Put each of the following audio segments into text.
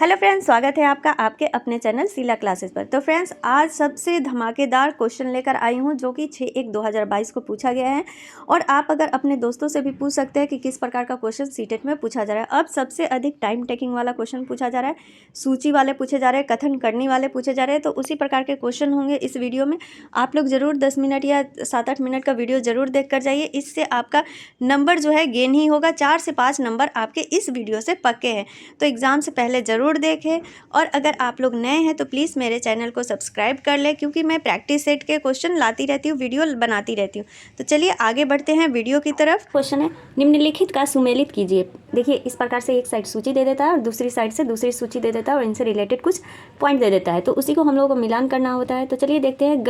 Hello friends, स्वागत है आपका आपके अपने चैनल शीला क्लासेस पर। तो फ्रेंड्स, आज सबसे धमाकेदार क्वेश्चन लेकर आई हूँ जो कि 6/1/2022 को पूछा गया है। और आप अगर अपने दोस्तों से भी पूछ सकते हैं कि किस प्रकार का क्वेश्चन सीटेट में पूछा जा रहा है। अब सबसे अधिक टाइम टेकिंग वाला क्वेश्चन पूछा जा रहा है, सूची वाले पूछे जा रहे हैं, कथन करनी वाले पूछे जा रहे हैं। तो उसी प्रकार के क्वेश्चन होंगे इस वीडियो में। आप लोग ज़रूर 10 मिनट या 7-8 मिनट का वीडियो ज़रूर देख कर जाइए। इससे आपका नंबर जो है गेन ही होगा। 4 से 5 नंबर आपके इस वीडियो से पक्के हैं। तो एग्ज़ाम से पहले ज़रूर देखें। और अगर आप लोग नए हैं तो प्लीज़ मेरे चैनल को सब्सक्राइब कर लें, क्योंकि मैं प्रैक्टिस सेट के क्वेश्चन लाती रहती हूँ, वीडियो बनाती रहती हूँ। तो चलिए आगे बढ़ते हैं वीडियो की तरफ। क्वेश्चन है, निम्नलिखित का सुमेलित कीजिए। देखिए, इस प्रकार से एक साइड सूची दे देता है और दूसरी साइड से दूसरी सूची दे देता है और इनसे रिलेटेड कुछ पॉइंट दे देता है। तो उसी को हम लोगों को मिलान करना होता है। तो चलिए देखते हैं।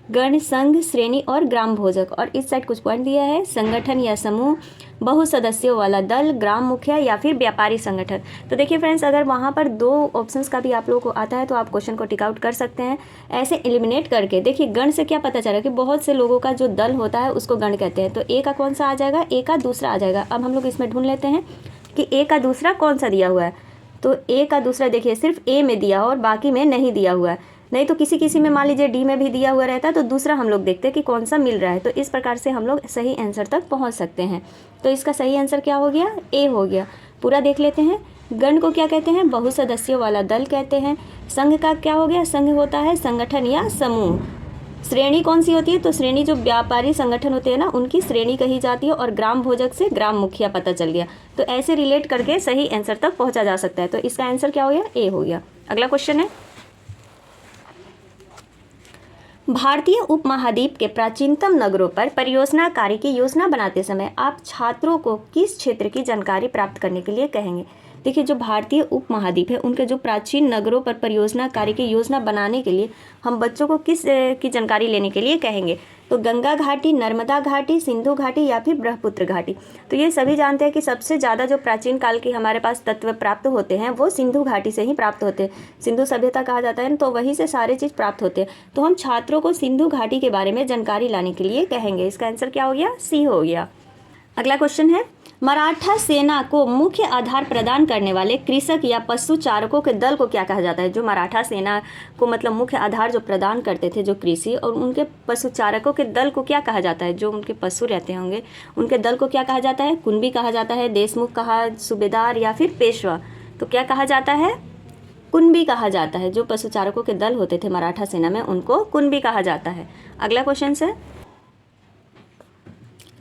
गण, संघ, श्रेणी और ग्राम भोजक। और इस साइड कुछ पॉइंट दिया है, संगठन या समूह, बहु सदस्यों वाला दल, ग्राम मुखिया या फिर व्यापारी संगठन। तो देखिए फ्रेंड्स, अगर वहाँ पर 2 ऑप्शंस का भी आप लोगों को आता है तो आप क्वेश्चन को टिक आउट कर सकते हैं ऐसे एलिमिनेट करके। देखिए, गण से क्या पता चला कि बहुत से लोगों का जो दल होता है उसको गण कहते हैं। तो ए का कौन सा आ जाएगा? ए का दूसरा आ जाएगा। अब हम लोग इसमें ढूंढ लेते हैं कि ए का दूसरा कौन सा दिया हुआ है। तो ए का दूसरा देखिए सिर्फ ए में दिया और बाकी में नहीं दिया हुआ है। नहीं तो किसी किसी में मान लीजिए डी में भी दिया हुआ रहता है, तो दूसरा हम लोग देखते हैं कि कौन सा मिल रहा है। तो इस प्रकार से हम लोग सही आंसर तक पहुंच सकते हैं। तो इसका सही आंसर क्या हो गया? ए हो गया। पूरा देख लेते हैं। गण को क्या कहते हैं? बहुसदस्यों वाला दल कहते हैं। संघ का क्या हो गया? संघ होता है संगठन या समूह। श्रेणी कौन सी होती है? तो श्रेणी जो व्यापारी संगठन होते हैं ना, उनकी श्रेणी कही जाती है। और ग्राम भोजक से ग्राम मुखिया पता चल गया। तो ऐसे रिलेट करके सही आंसर तक पहुंचा जा सकता है। तो इसका आंसर क्या हो गया? ए हो गया। अगला क्वेश्चन है, भारतीय उपमहाद्वीप के प्राचीनतम नगरों पर परियोजना कार्य की योजना बनाते समय आप छात्रों को किस क्षेत्र की जानकारी प्राप्त करने के लिए कहेंगे? देखिए, जो भारतीय उपमहाद्वीप है उनके जो प्राचीन नगरों पर परियोजना कार्य की योजना बनाने के लिए हम बच्चों को किस की जानकारी लेने के लिए कहेंगे? तो गंगा घाटी, नर्मदा घाटी, सिंधु घाटी या फिर ब्रह्मपुत्र घाटी। तो ये सभी जानते हैं कि सबसे ज़्यादा जो प्राचीन काल के हमारे पास तत्व प्राप्त होते हैं वो सिंधु घाटी से ही प्राप्त होते हैं। सिंधु सभ्यता कहा जाता है, तो वहीं से सारे चीज़ प्राप्त होते हैं। तो हम छात्रों को सिंधु घाटी के बारे में जानकारी लाने के लिए कहेंगे। इसका आंसर क्या हो गया? सी हो गया। अगला क्वेश्चन है, मराठा सेना को मुख्य आधार प्रदान करने वाले कृषक या पशु चारकों के दल को क्या कहा जाता है? जो मराठा सेना को मतलब मुख्य आधार जो प्रदान करते थे, जो कृषि और उनके पशु चारकों के दल को क्या कहा जाता है? जो उनके पशु रहते होंगे उनके दल को क्या कहा जाता है? कुंभी कहा जाता है, देशमुख कहा, सूबेदार या फिर पेशवा। तो क्या कहा जाता है? कुंभी कहा जाता है। जो पशु चारकों के दल होते थे मराठा सेना में उनको कुंभी कहा जाता है। अगला क्वेश्चन है,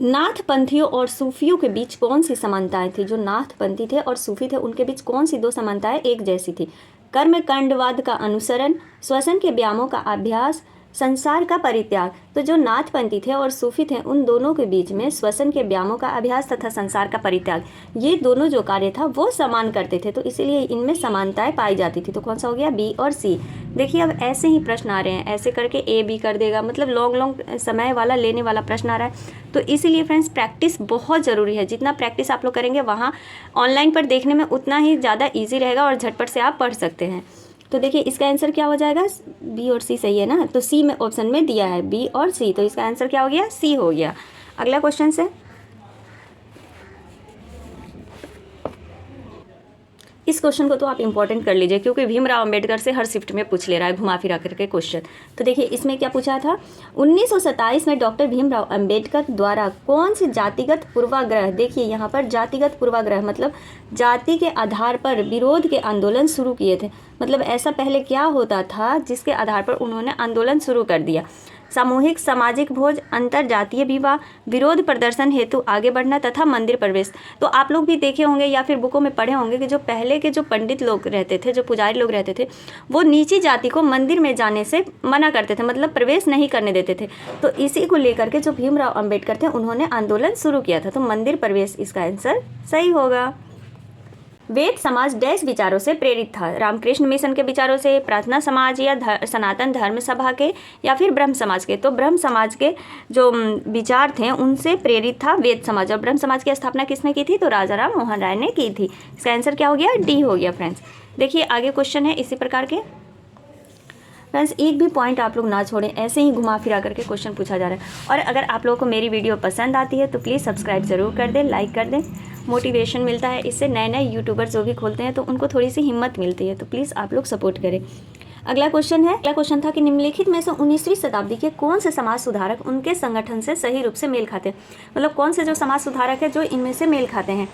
नाथ पंथियों और सूफियों के बीच कौन सी समानताएं थी? जो नाथ पंथी थे और सूफी थे उनके बीच कौन सी 2 समानताएं एक जैसी थी? कर्मकांडवाद का अनुसरण, श्वसन के व्यायामों का अभ्यास, संसार का परित्याग। तो जो नाथपंथी थे और सूफी थे उन दोनों के बीच में श्वसन के व्यायामों का अभ्यास तथा संसार का परित्याग, ये दोनों जो कार्य था वो समान करते थे। तो इसीलिए इनमें समानताएं पाई जाती थी। तो कौन सा हो गया? बी और सी। देखिए, अब ऐसे ही प्रश्न आ रहे हैं, ऐसे करके ए बी कर देगा, मतलब लॉन्ग समय वाला लेने वाला प्रश्न आ रहा है। तो इसीलिए फ्रेंड्स, प्रैक्टिस बहुत ज़रूरी है। जितना प्रैक्टिस आप लोग करेंगे वहाँ ऑनलाइन पर देखने में उतना ही ज़्यादा ईजी रहेगा और झटपट से आप पढ़ सकते हैं। तो देखिए, इसका आंसर क्या हो जाएगा? बी और सी सही है ना? तो सी में ऑप्शन में दिया है बी और सी, तो इसका आंसर क्या हो गया? सी हो गया। अगला क्वेश्चन है, इस क्वेश्चन को तो आप इंपॉर्टेंट कर लीजिए क्योंकि भीमराव अंबेडकर से हर शिफ्ट में पूछ ले रहा है घुमा फिरा करके क्वेश्चन। तो देखिए, इसमें क्या पूछा था? 1927 में डॉक्टर भीमराव अंबेडकर द्वारा कौन सी जातिगत पूर्वाग्रह, देखिए यहाँ पर जातिगत पूर्वाग्रह मतलब जाति के आधार पर विरोध के आंदोलन शुरू किए थे। मतलब ऐसा पहले क्या होता था जिसके आधार पर उन्होंने आंदोलन शुरू कर दिया? सामूहिक सामाजिक भोज, अंतर जातीय विवाह, विरोध प्रदर्शन हेतु आगे बढ़ना तथा मंदिर प्रवेश। तो आप लोग भी देखे होंगे या फिर बुकों में पढ़े होंगे कि जो पहले के जो पंडित लोग रहते थे, जो पुजारी लोग रहते थे, वो नीची जाति को मंदिर में जाने से मना करते थे, मतलब प्रवेश नहीं करने देते थे। तो इसी को लेकर के जो भीमराव अंबेडकर थे उन्होंने आंदोलन शुरू किया था। तो मंदिर प्रवेश इसका आंसर सही होगा। वेद समाज डैश विचारों से प्रेरित था? रामकृष्ण मिशन के विचारों से, प्रार्थना समाज या सनातन धर्म सभा के या फिर ब्रह्म समाज के? तो ब्रह्म समाज के जो विचार थे उनसे प्रेरित था वेद समाज। और ब्रह्म समाज की स्थापना किसने की थी? तो राजा राम मोहन राय ने की थी। इसका आंसर क्या हो गया? डी हो गया फ्रेंड्स। देखिए, आगे क्वेश्चन है इसी प्रकार के। फ्रेंड्स, एक भी पॉइंट आप लोग ना छोड़ें, ऐसे ही घुमा फिरा करके क्वेश्चन पूछा जा रहा है। और अगर आप लोगों को मेरी वीडियो पसंद आती है तो प्लीज़ सब्सक्राइब ज़रूर कर दें, लाइक कर दें मोटिवेशन मिलता है, इससे नए नए यूट्यूबर जो भी खोलते हैं तो उनको थोड़ी सी हिम्मत मिलती है। तो प्लीज़ आप लोग सपोर्ट करें। अगला क्वेश्चन था कि निम्नलिखित में से 19वीं शताब्दी के कौन से समाज सुधारक उनके संगठन से सही रूप से मेल खाते हैं, मतलब कौन से जो समाज सुधारक है जो इनमें से मेल खाते हैं।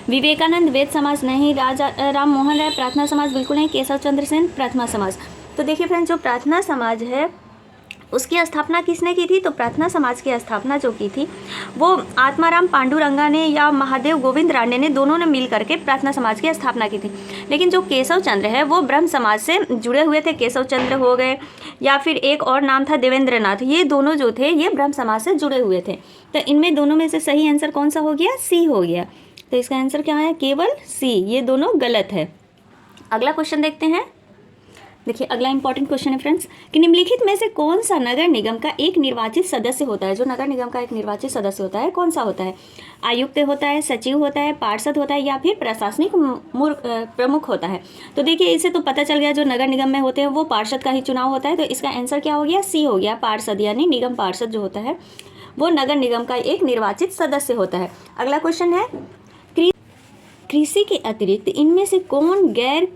विवेकानंद, वेद समाज नहीं, राजा राम मोहन राय, प्रार्थना समाज बिल्कुल नहीं, केशव चंद्र सेन, प्रार्थना समाज। तो देखिए फ्रेंड्स, जो प्रार्थना समाज है उसकी स्थापना किसने की थी, तो प्रार्थना समाज की स्थापना जो की थी वो आत्माराम पांडुरंगा ने या महादेव गोविंद रांडे ने, दोनों ने मिल करके प्रार्थना समाज की स्थापना की थी। लेकिन जो केशव चंद्र है वो ब्रह्म समाज से जुड़े हुए थे, केशव चंद्र हो गए या फिर एक और नाम था देवेंद्र नाथ, ये दोनों जो थे ये ब्रह्म समाज से जुड़े हुए थे। तो इनमें दोनों में से सही आंसर कौन सा हो गया, सी हो गया। तो इसका आंसर क्या है, केवल सी, ये दोनों गलत है। अगला क्वेश्चन देखते हैं। देखिए अगला इंपॉर्टेंट क्वेश्चन है फ्रेंड्स कि निम्नलिखित में से कौन सा नगर निगम का एक निर्वाचित सदस्य होता है। जो नगर निगम का एक निर्वाचित सदस्य होता है कौन सा होता है, आयुक्त होता है, सचिव होता है, पार्षद होता है या फिर प्रशासनिक प्रमुख होता है। तो देखिए इससे तो पता चल गया जो नगर निगम में होते हैं वो पार्षद का ही चुनाव होता है। तो इसका आंसर क्या हो गया, सी हो गया, पार्षद, यानी निगम पार्षद जो होता है वो नगर निगम का एक निर्वाचित सदस्य होता है। अगला क्वेश्चन है, कृषि के अतिरिक्त इनमें से कौन गैर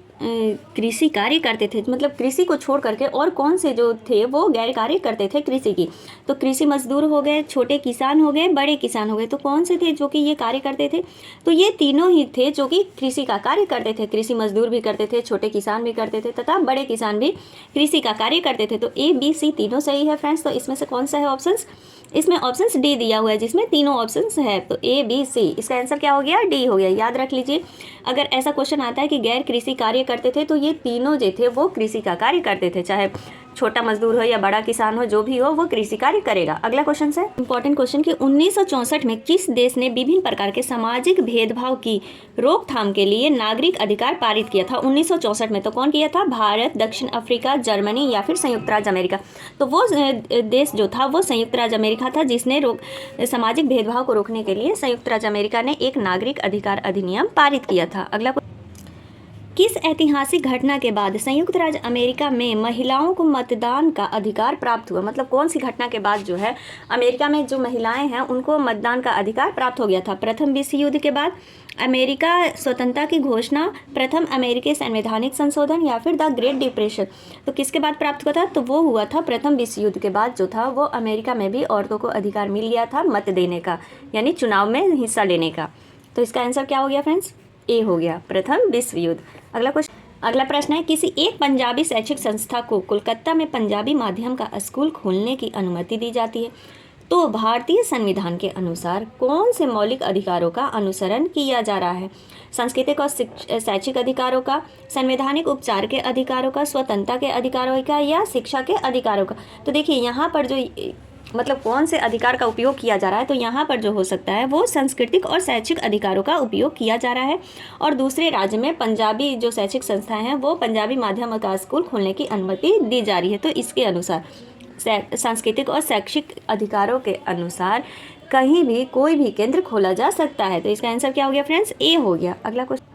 कृषि कार्य करते थे, मतलब कृषि को छोड़ करके और कौन से जो थे वो गैर कार्य करते थे कृषि की। तो कृषि मजदूर हो गए, छोटे किसान हो गए, बड़े किसान हो गए। तो कौन से थे जो कि ये कार्य करते थे, तो ये तीनों ही थे जो कि कृषि का कार्य करते थे। कृषि मजदूर भी करते थे, छोटे किसान भी करते थे तथा बड़े किसान भी कृषि का कार्य करते थे। तो ए बी सी तीनों सही है फ्रेंड्स। तो इसमें से कौन सा है ऑप्शंस, इसमें ऑप्शंस डी दिया हुआ है जिसमें तीनों ऑप्शंस है। तो ए बी सी, इसका आंसर क्या हो गया, डी हो गया। याद रख लीजिए, अगर ऐसा क्वेश्चन आता है कि गैर कृषि कार्य करते थे तो ये तीनों जो थे वो कृषि का कार्य करते थे, चाहे छोटा मजदूर हो या बड़ा किसान हो, जो भी हो वो कृषि कार्य करेगा। अगला क्वेश्चन है इंपॉर्टेंट क्वेश्चन कि 1964 में किस देश ने विभिन्न प्रकार के सामाजिक भेदभाव की रोकथाम के लिए नागरिक अधिकार पारित किया था 1964 में। तो कौन किया था, भारत, दक्षिण अफ्रीका, जर्मनी या फिर संयुक्त राज्य अमेरिका। तो वो देश जो था वो संयुक्त राज्य अमेरिका था जिसने सामाजिक भेदभाव को रोकने के लिए संयुक्त राज्य अमेरिका ने एक नागरिक अधिकार अधिनियम पारित किया था। अगला, किस ऐतिहासिक घटना के बाद संयुक्त राज्य अमेरिका में महिलाओं को मतदान का अधिकार प्राप्त हुआ, मतलब कौन सी घटना के बाद जो है अमेरिका में जो महिलाएं हैं उनको मतदान का अधिकार प्राप्त हो गया था। प्रथम विश्व युद्ध के बाद, अमेरिका स्वतंत्रता की घोषणा, प्रथम अमेरिकी संवैधानिक संशोधन या फिर द ग्रेट डिप्रेशन। तो किसके बाद प्राप्त हुआ था, तो वो हुआ था प्रथम विश्व युद्ध के बाद जो था वो अमेरिका में भी औरतों को अधिकार मिल गया था मत देने का, यानी चुनाव में हिस्सा लेने का। तो इसका आंसर क्या हो गया फ्रेंड्स, ए हो गया, प्रथम विश्व युद्ध। अगला प्रश्न है, किसी एक पंजाबी शैक्षिक संस्था को कोलकाता में पंजाबी माध्यम का स्कूल खोलने की अनुमति दी जाती है तो भारतीय संविधान के अनुसार कौन से मौलिक अधिकारों का अनुसरण किया जा रहा है, सांस्कृतिक और शैक्षिक अधिकारों का, संवैधानिक उपचार के अधिकारों का, स्वतंत्रता के अधिकारों का या शिक्षा के अधिकारों का। तो देखिए यहाँ पर जो मतलब कौन से अधिकार का उपयोग किया जा रहा है, तो यहाँ पर जो हो सकता है वो सांस्कृतिक और शैक्षिक अधिकारों का उपयोग किया जा रहा है। और दूसरे राज्य में पंजाबी जो शैक्षिक संस्थाएं हैं वो पंजाबी माध्यम का स्कूल खोलने की अनुमति दी जा रही है। तो इसके अनुसार सांस्कृतिक और शैक्षिक अधिकारों के अनुसार कहीं भी कोई भी केंद्र खोला जा सकता है। तो इसका आंसर क्या हो गया फ्रेंड्स, ए हो गया। अगला क्वेश्चन,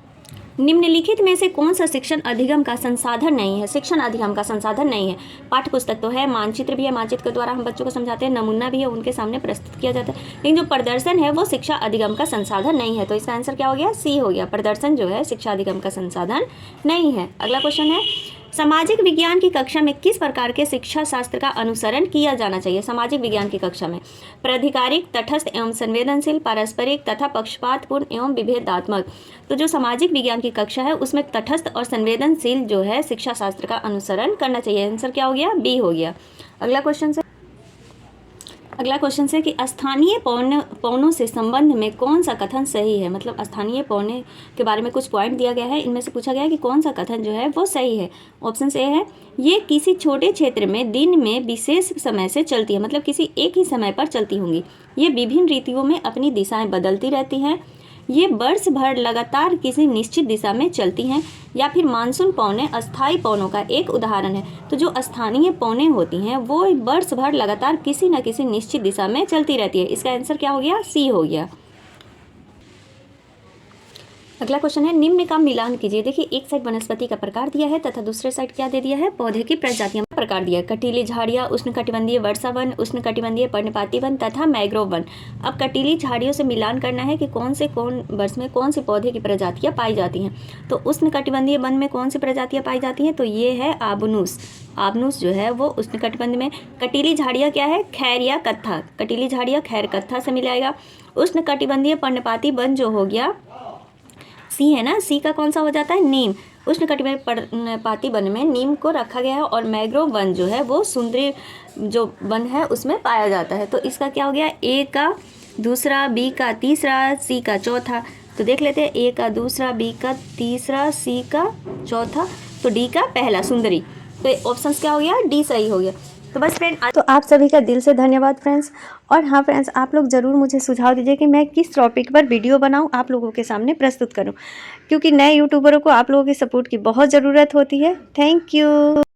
निम्नलिखित में से कौन सा शिक्षण अधिगम का संसाधन नहीं है, शिक्षण अधिगम का संसाधन नहीं है। पाठ्य पुस्तक तो है, मानचित्र भी है, मानचित्र के द्वारा हम बच्चों को समझाते हैं, नमूना भी है, उनके सामने प्रस्तुत किया जाता है, लेकिन जो प्रदर्शन है वो शिक्षा अधिगम का संसाधन नहीं है। तो इसका आंसर क्या हो गया, सी हो गया, प्रदर्शन जो है शिक्षा अधिगम का संसाधन नहीं है। अगला क्वेश्चन है, सामाजिक विज्ञान की कक्षा में किस प्रकार के शिक्षा शास्त्र का अनुसरण किया जाना चाहिए। सामाजिक विज्ञान की कक्षा में प्राधिकारिक, तटस्थ एवं संवेदनशील, पारस्परिक तथा पक्षपातपूर्ण एवं विभेदात्मक। तो जो सामाजिक विज्ञान की कक्षा है उसमें तटस्थ और संवेदनशील जो है शिक्षा शास्त्र का अनुसरण करना चाहिए। आंसर क्या हो गया, बी हो गया। अगला क्वेश्चन है कि स्थानीय पौनों से संबंध में कौन सा कथन सही है, मतलब स्थानीय पौने के बारे में कुछ पॉइंट दिया गया है, इनमें से पूछा गया है कि कौन सा कथन जो है वो सही है। ऑप्शन ए है, ये किसी छोटे क्षेत्र में दिन में विशेष समय से चलती है, मतलब किसी एक ही समय पर चलती होंगी। ये विभिन्न ऋतुओं में अपनी दिशाएं बदलती रहती हैं। ये वर्ष भर लगातार किसी निश्चित दिशा में चलती हैं। या फिर मानसून पौने अस्थायी पौनों का एक उदाहरण है। तो जो स्थानीय पौने होती हैं वो वर्ष भर लगातार किसी न किसी निश्चित दिशा में चलती रहती है। इसका आंसर क्या हो गया, सी हो गया। अगला क्वेश्चन है, निम्न का मिलान कीजिए। देखिए, एक साइड वनस्पति का प्रकार दिया है तथा दूसरे साइड क्या दे दिया है, पौधे की प्रजातियां प्रकार दिया है। कटीली झाड़ियां, उष्णकटिबंधीय वर्षा वन, उष्णकटिबंधीय पर्णपाती वन तथा मैंग्रोव वन। अब कटीली झाड़ियों से मिलान करना है कि कौन वर्ष में कौन सी पौधे की प्रजातियां पाई जाती हैं। तो उष्णकटिबंधीय वन में कौन सी प्रजातियां पाई जाती हैं, तो ये है आबनूस। आबनूस जो है वो उष्णकटिबंध में। कटीली झाड़ियाँ क्या है, खैर या कत्था। कटीली झाड़ियाँ खैर कत्था से मिलाएगा। उष्णकटिबंधीय पर्णपाती वन जो हो गया सी है ना, सी का कौन सा हो जाता है, नीम। उष्णकटिबंधीय पर्णपाती वन में नीम को रखा गया है। और मैंग्रोव वन जो है वो सुंदरी जो वन है उसमें पाया जाता है। तो इसका क्या हो गया, ए का दूसरा, बी का तीसरा, सी का चौथा। तो देख लेते हैं, ए का दूसरा, बी का तीसरा, सी का चौथा, तो डी का पहला सुंदरी। तो ऑप्शन क्या हो गया, डी सही हो गया। तो बस फ्रेंड, तो आप सभी का दिल से धन्यवाद फ्रेंड्स। और हाँ फ्रेंड्स, आप लोग ज़रूर मुझे सुझाव दीजिए कि मैं किस टॉपिक पर वीडियो बनाऊं, आप लोगों के सामने प्रस्तुत करूं, क्योंकि नए यूट्यूबरों को आप लोगों की सपोर्ट की बहुत ज़रूरत होती है। Thank you.